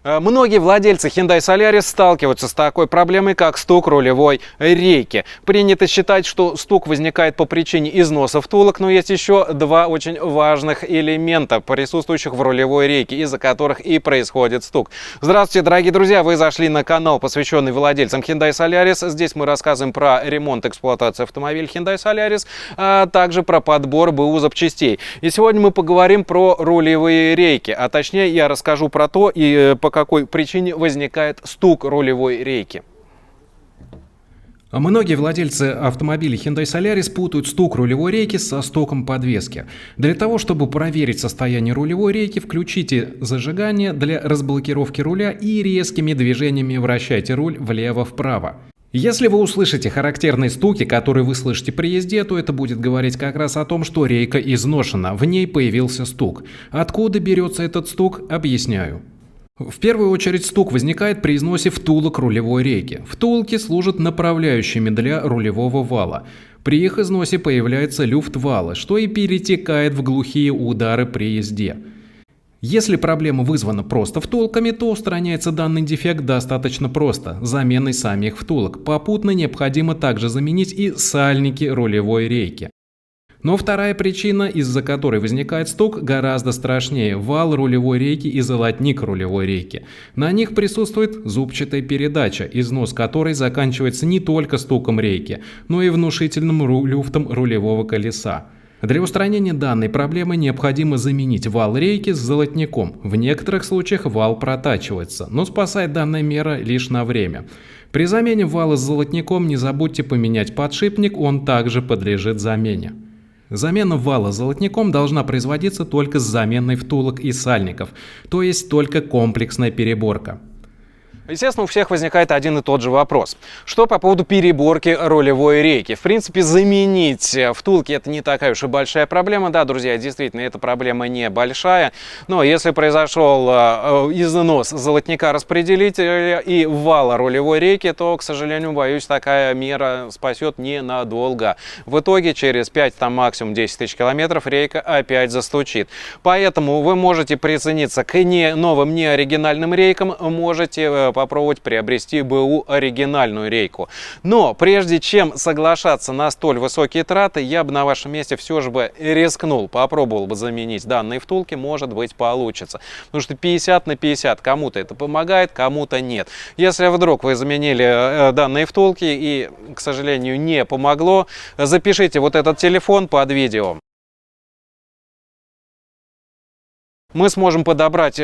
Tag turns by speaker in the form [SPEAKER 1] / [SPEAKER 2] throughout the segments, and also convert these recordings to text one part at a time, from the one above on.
[SPEAKER 1] Многие владельцы Hyundai Solaris сталкиваются с такой проблемой, как стук рулевой рейки. Принято считать, что стук возникает по причине износа втулок, но есть еще два очень важных элемента, присутствующих в рулевой рейке, из-за которых и происходит стук. Здравствуйте, дорогие друзья! Вы зашли на канал, посвященный владельцам Hyundai Solaris. Здесь мы рассказываем про ремонт и эксплуатацию автомобиля Hyundai Solaris, а также про подбор БУ запчастей. И сегодня мы поговорим про рулевые рейки, а точнее я расскажу про то, и по какой причине возникает стук рулевой рейки.
[SPEAKER 2] Многие владельцы автомобилей Hyundai Solaris путают стук рулевой рейки со стуком подвески. Для того, чтобы проверить состояние рулевой рейки, включите зажигание для разблокировки руля и резкими движениями вращайте руль влево-вправо. Если вы услышите характерные стуки, которые вы слышите при езде, то это будет говорить как раз о том, что рейка изношена, в ней появился стук. Откуда берется этот стук, объясняю. В первую очередь стук возникает при износе втулок рулевой рейки. Втулки служат направляющими для рулевого вала. При их износе появляется люфт вала, что и перетекает в глухие удары при езде. Если проблема вызвана просто втулками, то устраняется данный дефект достаточно просто – заменой самих втулок. Попутно необходимо также заменить и сальники рулевой рейки. Но вторая причина, из-за которой возникает стук, гораздо страшнее – вал рулевой рейки и золотник рулевой рейки. На них присутствует зубчатая передача, износ которой заканчивается не только стуком рейки, но и внушительным люфтом рулевого колеса. Для устранения данной проблемы необходимо заменить вал рейки с золотником. В некоторых случаях вал протачивается, но спасает данная мера лишь на время. При замене вала с золотником не забудьте поменять подшипник, он также подлежит замене. Замена вала золотником должна производиться только с заменой втулок и сальников, то есть только комплексная переборка.
[SPEAKER 1] Естественно, у всех возникает один и тот же вопрос. Что по поводу переборки рулевой рейки? В принципе, заменить втулки – это не такая уж и большая проблема. Да, друзья, действительно, эта проблема небольшая. Но если произошел износ золотника распределителя и вала рулевой рейки, то, к сожалению, боюсь, такая мера спасет ненадолго. В итоге, через 5, там максимум 10 тысяч километров, рейка опять застучит. Поэтому вы можете прицениться к новым, не оригинальным рейкам, можете попробовать приобрести БУ оригинальную рейку. Но прежде чем соглашаться на столь высокие траты, я бы на вашем месте все же бы рискнул, попробовал бы заменить данные втулки, может быть получится. Потому что 50 на 50, кому-то это помогает, кому-то нет. Если вдруг вы заменили данные втулки и, к сожалению, не помогло, запишите вот этот телефон под видео. Мы сможем подобрать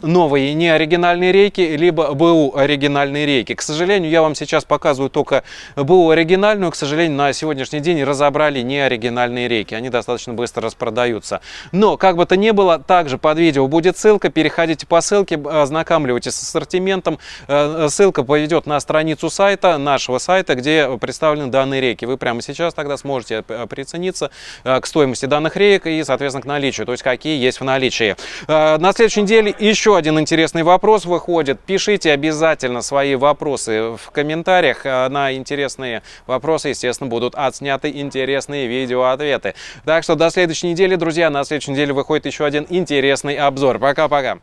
[SPEAKER 1] новые неоригинальные рейки, либо БУ оригинальные рейки. К сожалению, я вам сейчас показываю только БУ оригинальную. К сожалению, на сегодняшний день разобрали неоригинальные рейки. Они достаточно быстро распродаются. Но, как бы то ни было, также под видео будет ссылка. Переходите по ссылке, ознакомливайтесь с ассортиментом. Ссылка поведет на страницу сайта, нашего сайта, где представлены данные рейки. Вы прямо сейчас тогда сможете прицениться к стоимости данных рейк и, соответственно, к наличию. То есть, какие есть в наличии. На следующей неделе еще один интересный вопрос выходит. Пишите обязательно свои вопросы в комментариях. На интересные вопросы, естественно, будут отсняты интересные видеоответы. Так что до следующей недели, друзья. На следующей неделе выходит еще один интересный обзор. Пока-пока.